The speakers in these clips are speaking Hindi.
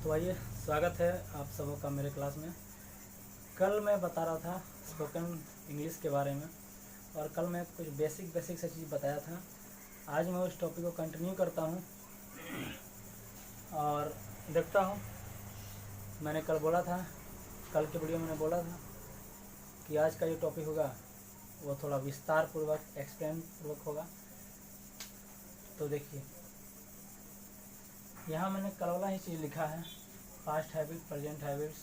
तो आइए, स्वागत है आप सबों का मेरे क्लास में। कल मैं बता रहा था स्पोकन इंग्लिश के बारे में, और कल मैं कुछ बेसिक सा चीज़ बताया था। आज मैं उस टॉपिक को कंटिन्यू करता हूँ और देखता हूँ। मैंने कल बोला था, कल के वीडियो में मैंने बोला था कि आज का जो टॉपिक होगा वो थोड़ा विस्तार पूर्वक एक्सप्लेन पूर्वक होगा। तो देखिए, यहाँ मैंने कल वाला ही चीज़ लिखा है, पास्ट हैबिट, प्रेजेंट हैबिट्स।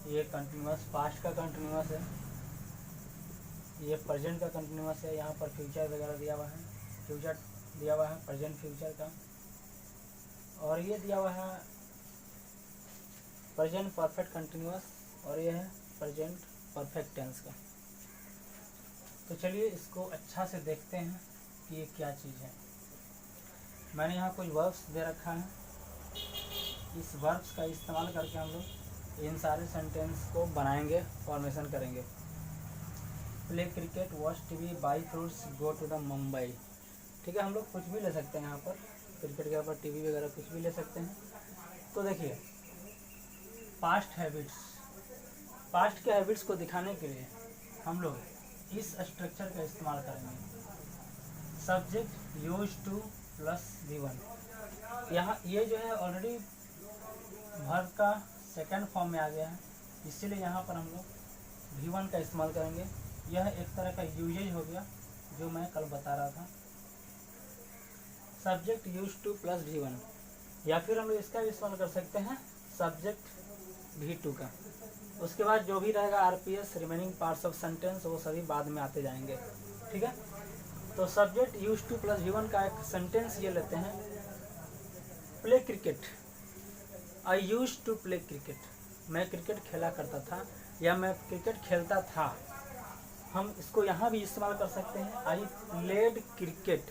ये कंटिन्यूस पास्ट का कंटिन्यूस है, ये प्रेजेंट का कंटिन्यूस है। यहाँ पर फ्यूचर वगैरह दिया हुआ है, फ्यूचर दिया हुआ है, प्रेजेंट फ्यूचर का। और ये दिया हुआ है प्रेजेंट परफेक्ट कंटिन्यूस, और ये है प्रेजेंट परफेक्ट टेंस का। तो चलिए इसको अच्छा से देखते हैं कि ये क्या चीज़ है। मैंने यहाँ कुछ वर्ब्स दे रखा है, इस वर्ब्स का इस्तेमाल करके हम लोग इन सारे सेंटेंस को बनाएंगे, फॉर्मेशन करेंगे। Play cricket, watch TV, buy fruits, go to the Mumbai. ठीक है, हम लोग कुछ भी ले सकते हैं यहाँ पर, क्रिकेट के ऊपर टीवी वगैरह कुछ भी ले सकते हैं। तो देखिए, पास्ट हैबिट्स, पास्ट के हैबिट्स को दिखाने के लिए हम लोग इस स्ट्रक्चर का इस्तेमाल करेंगे। Subject use two plus V1। यहाँ ये जो है ऑलरेडी वर्ब का सेकंड फॉर्म में आ गया है, इसीलिए यहाँ पर हम लोग V1 का इस्तेमाल करेंगे। यह एक तरह का यूजेज हो गया जो मैं कल बता रहा था। Subject use two plus V1, या फिर हम लोग इसका भी इस्तेमाल कर सकते हैं सब्जेक्ट V2 का। उसके बाद जो भी रहेगा RPS, remaining parts of sentence, वो सभी बाद में आते जाएंगे। ठीक है, तो subject use two plus V1 का एक सेंटेंस ये लेते हैं। Play cricket, I use to play cricket. मैं क्रिकेट खेला करता था या मैं क्रिकेट खेलता था। हम इसको यहाँ भी इस्तेमाल कर सकते हैं, आई प्लेड क्रिकेट।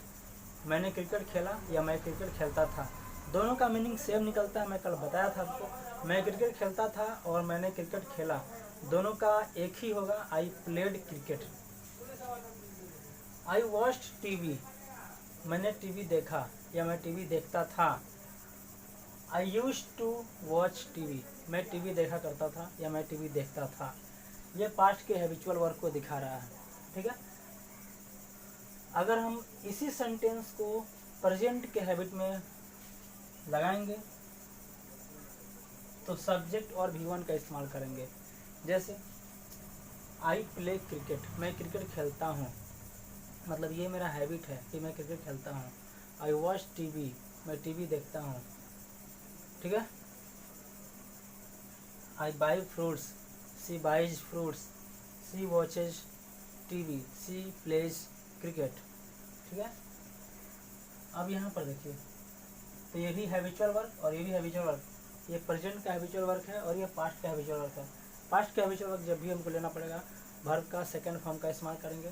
मैंने क्रिकेट खेला या मैं क्रिकेट खेलता था, दोनों का मीनिंग सेम निकलता है। मैं कल बताया था आपको, मैं क्रिकेट खेलता था और मैंने क्रिकेट खेला, दोनों का एक ही होगा, I played cricket. I watched TV, मैंने टीवी देखा या मैं टीवी देखता था। आई यूज टू वॉच टीवी, मैं टीवी देखा करता था या मैं टीवी देखता था। ये पास्ट के हैबिचुअल वर्क को दिखा रहा है। ठीक है, अगर हम इसी सेंटेंस को प्रेजेंट के हैबिट में लगाएंगे तो सब्जेक्ट और V1 का इस्तेमाल करेंगे। जैसे आई प्ले क्रिकेट, मैं क्रिकेट खेलता हूँ, मतलब ये मेरा हैबिट है कि मैं क्रिकेट खेलता हूँ। आई वॉच टीवी, मैं टीवी देखता हूँ। ठीक है, I buy fruits, she buys fruits, she watches TV, she plays cricket. ठीक है, अब यहाँ पर देखिए, तो ये भी हैबिचुअल वर्क और ये भी हैबिचुअल वर्क। ये प्रेजेंट का हैबिचुअल वर्क है और ये पास्ट का हैबिचुअल वर्क है। पास्ट का हैबिचुअल वर्क जब भी हमको लेना पड़ेगा, वर्ब का सेकंड फॉर्म का इस्तेमाल करेंगे।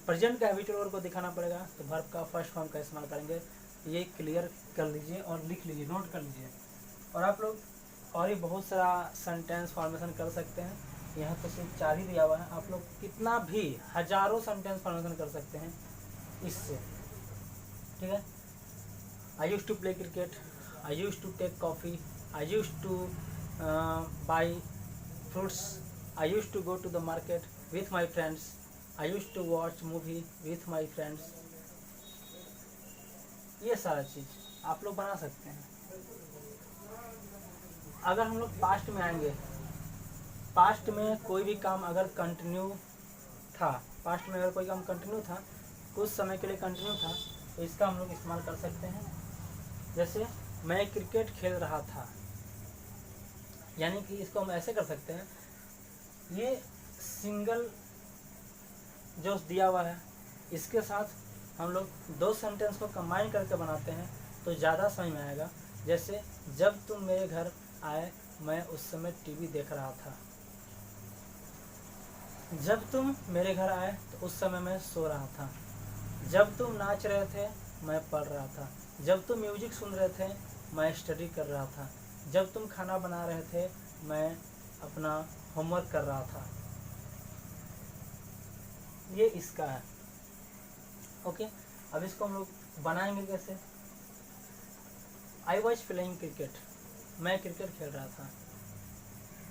प्रेजेंट का हैबिचुअल वर्क को दिखाना पड़ेगा तो वर्ब का फर्स्ट फॉर्म का इस्तेमाल करेंगे। ये क्लियर कर लीजिए और लिख लीजिए, नोट कर लीजिए। और आप लोग और ही बहुत सारा सेंटेंस फॉर्मेशन कर सकते हैं। यहाँ तो सिर्फ 4 ही दिया हुआ है, आप लोग कितना भी हजारों सेंटेंस फॉर्मेशन कर सकते हैं इससे। ठीक है, I use to play cricket, I use to take coffee, I use to buy fruits, I use to go to the market with my friends, I use to watch movie with my friends. ये सारा चीज़ आप लोग बना सकते हैं। अगर हम लोग पास्ट में आएंगे, पास्ट में कोई भी काम अगर कंटिन्यू था, पास्ट में अगर कोई काम कंटिन्यू था, कुछ समय के लिए कंटिन्यू था, तो इसका हम लोग इस्तेमाल कर सकते हैं। जैसे मैं क्रिकेट खेल रहा था, यानी कि इसको हम ऐसे कर सकते हैं, ये सिंगल जो दिया हुआ है इसके साथ हम लोग 2 सेंटेंस को कंबाइन करके बनाते हैं तो ज़्यादा समझ में आएगा। जैसे जब तुम मेरे घर आए मैं उस समय टीवी देख रहा था। जब तुम मेरे घर आए तो उस समय मैं सो रहा था। जब तुम नाच रहे थे मैं पढ़ रहा था। जब तुम म्यूजिक सुन रहे थे मैं स्टडी कर रहा था। जब तुम खाना बना रहे थे मैं अपना होमवर्क कर रहा था। ये इसका है। ओके, अब इसको हम लोग बनाएंगे कैसे। आई वॉज प्लेइंग क्रिकेट, मैं क्रिकेट खेल रहा था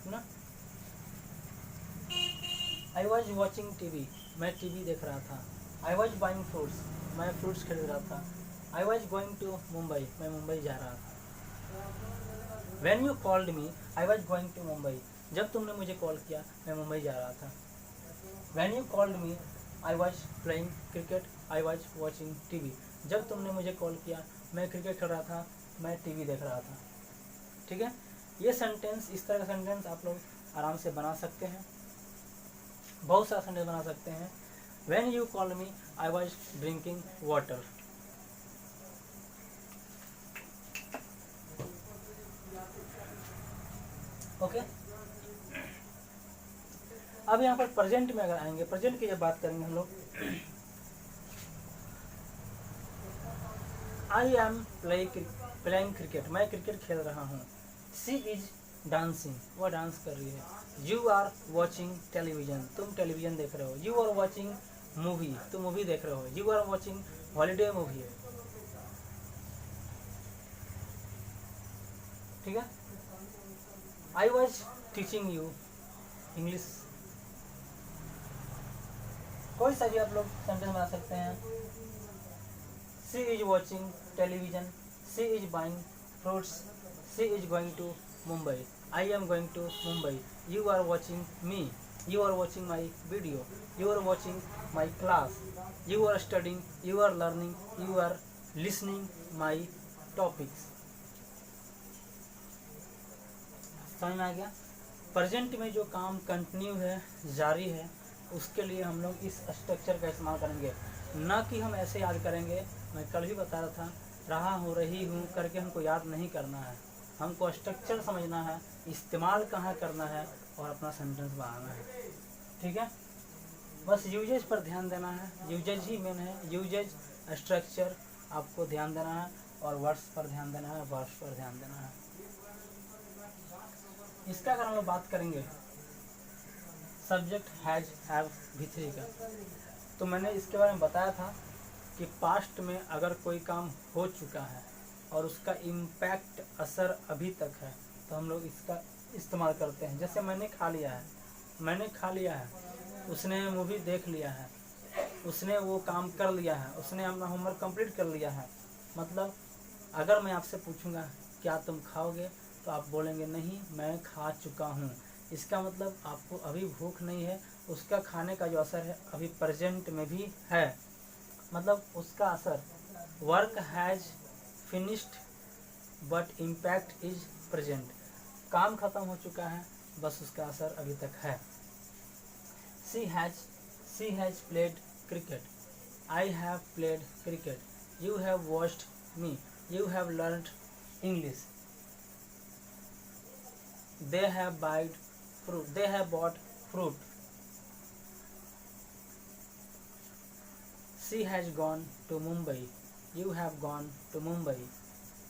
ना। आई वॉज वॉचिंग टीवी, मैं टीवी देख रहा था। आई वॉज बाइंग फ्रूट्स, मैं फ्रूट्स खरीद रहा था। I was going to Mumbai, मैं मुंबई जा रहा था। When you called me I was going to Mumbai, जब तुमने मुझे कॉल किया मैं मुंबई जा रहा था। When you called me I was playing cricket, I was watching TV, जब तुमने मुझे कॉल किया मैं क्रिकेट खेल रहा था, मैं टीवी देख रहा था। ठीक है, ये सेंटेंस, इस तरह का सेंटेंस आप लोग आराम से बना सकते हैं, बहुत सारा सेंटेंस बना सकते हैं। When you called me, I was drinking water. Okay, अब यहाँ पर प्रेजेंट में अगर आएंगे, प्रेजेंट की जब बात करेंगे हम लोग, आई एम प्लेइंग क्रिकेट, मैं क्रिकेट खेल रहा हूँ। सी इज डांसिंग, वह डांस कर रही है। यू आर वॉचिंग टेलीविजन, तुम टेलीविजन देख रहे हो। यू आर वॉचिंग मूवी, तुम मूवी देख रहे हो। You are watching holiday movie. ठीक है, I was teaching you English. कोई सा भी आप लोग सेंटेंस बना सकते हैं। She is watching television, she is buying fruits, she is going to Mumbai, I am going to Mumbai, you are watching me, you are watching my video, you are watching my class, you are studying, you are learning, you are listening my topics। समझ में आ गया। प्रेजेंट में जो काम कंटिन्यू है, जारी है, उसके लिए हम लोग इस स्ट्रक्चर का इस्तेमाल करेंगे, ना कि हम ऐसे याद करेंगे। मैं कल भी बता रहा था, रहा हूँ रही हूँ करके हमको याद नहीं करना है, हमको स्ट्रक्चर समझना है, इस्तेमाल कहाँ करना है और अपना सेंटेंस बनाना है। ठीक है, बस यूजेज पर ध्यान देना है, यूजेज ही मेन है। यूजेज, स्ट्रक्चर आपको ध्यान देना है, और वर्ड्स पर ध्यान देना है, वर्ड्स पर ध्यान देना है। इसका अगर हम लोग बात करेंगे सब्जेक्ट हैज, हैव, V3 का, तो मैंने इसके बारे में बताया था कि पास्ट में अगर कोई काम हो चुका है और उसका इम्पैक्ट, असर अभी तक है, तो हम लोग इसका इस्तेमाल करते हैं। जैसे मैंने खा लिया है, मैंने खा लिया है, उसने मूवी देख लिया है, उसने वो काम कर लिया है, उसने अपना होमवर्क कंप्लीट कर लिया है। मतलब अगर मैं आपसे पूछूंगा क्या तुम खाओगे, तो आप बोलेंगे नहीं मैं खा चुका हूँ। इसका मतलब आपको अभी भूख नहीं है, उसका खाने का जो असर है अभी प्रेजेंट में भी है। मतलब उसका असर, work has finished but impact is present, काम खत्म हो चुका है, बस उसका असर अभी तक है। She has played cricket, I have played cricket, you have watched me, you have learned English, they have bought fruit, she has gone to Mumbai, you have gone to Mumbai।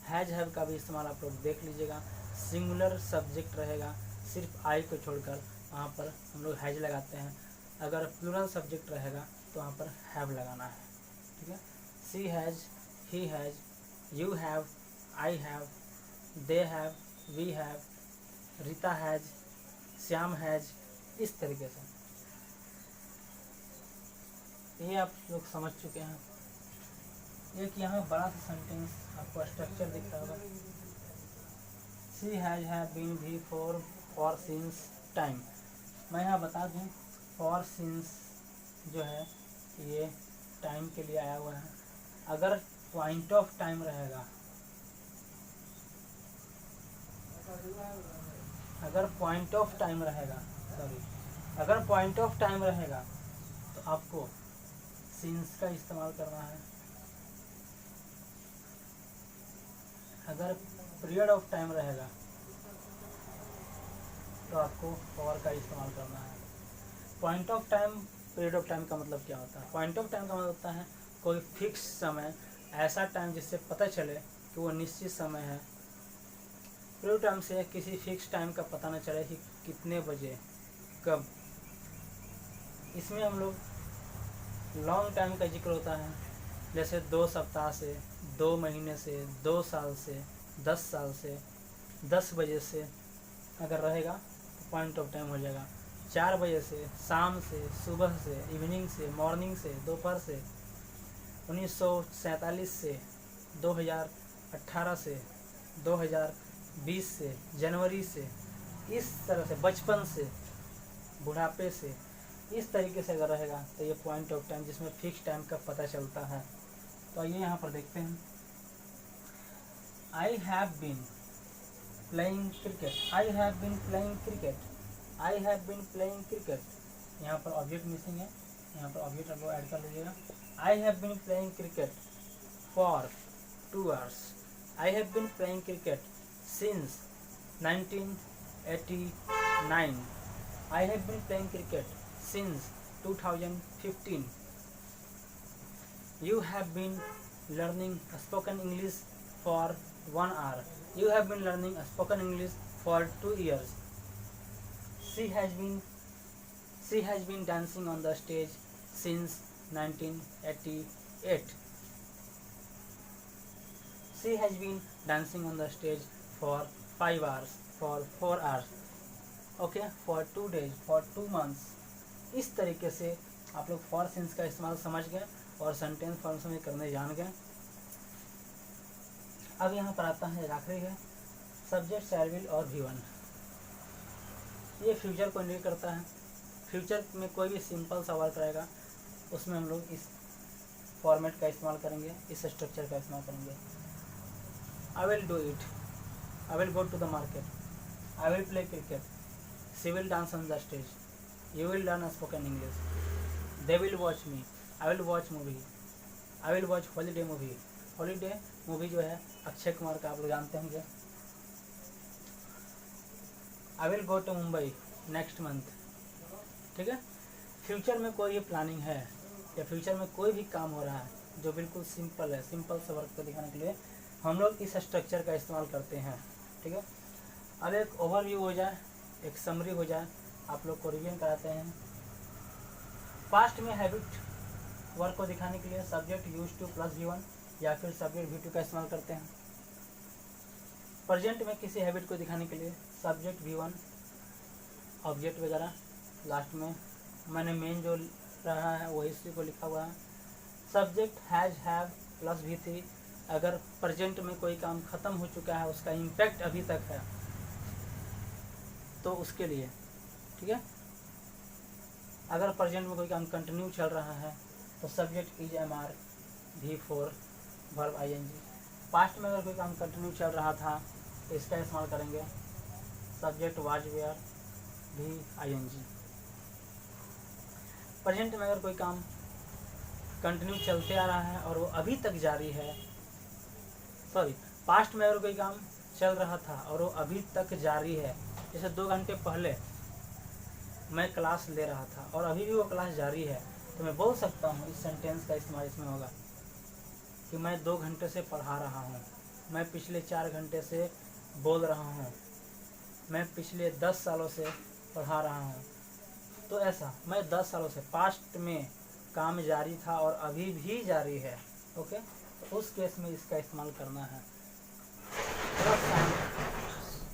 Has, have का भी इस्तेमाल आप लोग देख लीजिएगा। सिंगुलर सब्जेक्ट रहेगा, सिर्फ आई को छोड़कर वहाँ पर हम लोग हैज लगाते हैं। अगर प्लूरल सब्जेक्ट रहेगा तो वहाँ पर हैव लगाना है। ठीक है, she has, he has, you have, I have, they have, we have, Rita has, Shyam has, इस तरीके से ये आप लोग समझ चुके हैं। एक यहाँ बड़ा सा सेंटेंस आपको स्ट्रक्चर दिख रहा होगा। सी हैज हैव बीन भी फॉर सिंस टाइम। मैं यहाँ बता दूँ, फॉर सिंस जो है ये टाइम के लिए आया हुआ है। अगर पॉइंट ऑफ टाइम रहेगा, अगर पॉइंट ऑफ टाइम रहेगा, अगर पॉइंट ऑफ टाइम रहेगा तो आपको सिंस का इस्तेमाल करना है। अगर पीरियड ऑफ टाइम रहेगा तो आपको फॉर का इस्तेमाल करना है। Point of time, period of time का मतलब क्या होता है? पॉइंट ऑफ टाइम का मतलब होता है कोई फिक्स समय, ऐसा टाइम जिससे पता चले कि वो निश्चित समय है। पीरियड टाइम से किसी फिक्स टाइम का पता न चले कि कितने बजे, कब। इसमें हम लोग लॉन्ग टाइम का जिक्र होता है, जैसे 2 सप्ताह से, 2 महीने से, 2 साल से, 10 साल से, 10 बजे से अगर रहेगा तो पॉइंट ऑफ टाइम हो जाएगा। 4 बजे से, शाम से, सुबह से, इवनिंग से, मॉर्निंग से, दोपहर से, 1947 से, 2018 से, 2020 से, जनवरी से, इस तरह से बचपन से, बुढ़ापे से, इस तरीके से अगर रहेगा तो ये पॉइंट ऑफ टाइम जिसमें फिक्स टाइम का पता चलता है। तो आइए यहाँ पर देखते हैं। I have been playing cricket, I have been playing cricket, I have been playing cricket. यहाँ पर ऑब्जेक्ट मिसिंग है, यहाँ पर ऑब्जेक्ट आप लोग ऐड कर लीजिएगा। I have been playing cricket for 2 hours, I have been playing cricket since 1989, I have been playing cricket since 2015. You have been learning spoken English for 1 hour. You have been learning spoken English for 2 years. She has been dancing on the stage since 1988. She has been dancing on the stage for 5 hours, for 4 hours. Okay, for 2 days, for 2 months. इस तरीके से आप लोग फॉर सिंस का इस्तेमाल समझ गए और सेंटेंस फॉर्म्स में करने जान गए। अब यहाँ पर आता है आखिरी है सब्जेक्ट, शैल, विल और V1। ये फ्यूचर को इंडिकेट करता है। फ्यूचर में कोई भी सिंपल सा वर्क रहेगा उसमें हम लोग इस फॉर्मेट का इस्तेमाल करेंगे, इस स्ट्रक्चर का इस्तेमाल करेंगे। I will do it, I will go to the market, I will play cricket, she will dance on the stage, you will learn spoken English, they will watch me, I will watch movie, I will watch holiday movie। Holiday movie जो है अक्षय कुमार का, आप लोग जानते होंगे। I will go to Mumbai next month. ठीक है, फ्यूचर में कोई भी प्लानिंग है या फ्यूचर में कोई भी काम हो रहा है जो बिल्कुल सिंपल है, सिंपल से वर्क को दिखाने के लिए हम लोग इस स्ट्रक्चर का इस्तेमाल करते हैं। ठीक है, अब एक ओवरव्यू हो जाए, एक समरी हो जाए, आप लोग को रिवीजन कराते हैं। पास्ट में हैबिट वर्क को दिखाने के लिए subject use two plus V1 या फिर सब्जेक्ट V2 का इस्तेमाल करते हैं। प्रेजेंट में किसी हैबिट को दिखाने के लिए सब्जेक्ट V1, ऑब्जेक्ट वगैरह लास्ट में मैंने मेन जो रहा है वही इसी को लिखा हुआ है। Subject has, have plus V3 अगर प्रेजेंट में कोई काम ख़त्म हो चुका है, उसका इम्पैक्ट अभी तक है तो उसके लिए। ठीक है, अगर प्रेजेंट में कोई काम कंटिन्यू चल रहा है तो subject is MR V4 verb ING। Past में अगर कोई काम कंटिन्यू चल रहा था तो इसका इस्तेमाल करेंगे subject was, were VING। Present में अगर कोई काम कंटिन्यू चलते आ रहा है और वो अभी तक जारी है, सॉरी, पास्ट में अगर कोई काम चल रहा था और वो अभी तक जारी है, जैसे 2 घंटे पहले मैं क्लास ले रहा था और अभी भी वो क्लास जारी है, तो मैं बोल सकता हूँ, इस सेंटेंस का इस्तेमाल इसमें होगा कि मैं 2 घंटे से पढ़ा रहा हूँ, मैं पिछले 4 घंटे से बोल रहा हूँ, मैं पिछले 10 सालों से पढ़ा रहा हूँ। तो ऐसा मैं 10 सालों से, पास्ट में काम जारी था और अभी भी जारी है। ओके, तो उस केस में इसका इस्तेमाल करना है।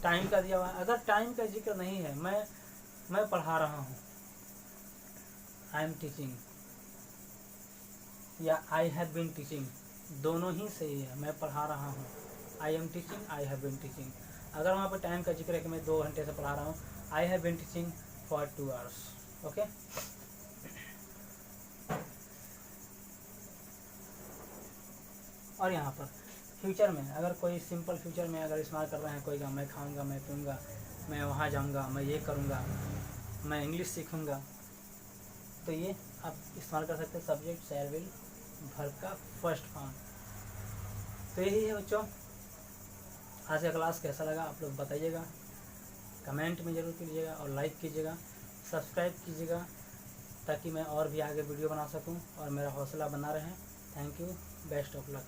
टाइम का दिया हुआ है, अगर टाइम का जिक्र नहीं है, मैं पढ़ा रहा हूँ, आई एम टीचिंग या आई हैव बीन टीचिंग, दोनों ही सही है। मैं पढ़ा रहा हूँ, I am teaching, I have been teaching. अगर वहाँ पर टाइम का जिक्र है कि मैं 2 घंटे से पढ़ा रहा हूँ, I have been teaching for 2 hours। Okay, और यहाँ पर फ्यूचर में अगर कोई सिंपल फ्यूचर में अगर इस्तेमाल कर रहे हैं कोई काम, मैं खाऊंगा, मैं पीऊँगा, मैं वहाँ जाऊँगा, मैं ये करूँगा, मैं इंग्लिश सीखूँगा, तो ये आप इस्तेमाल कर सकते हैं सब्जेक्ट, शैल, विल, वर्ब का फर्स्ट फॉर्म। तो यही है बच्चों, आज का क्लास कैसा लगा आप लोग बताइएगा, कमेंट में ज़रूर कीजिएगा और लाइक कीजिएगा, सब्सक्राइब कीजिएगा ताकि मैं और भी आगे वीडियो बना सकूं और मेरा हौसला बना रहे। Thank you, best of luck.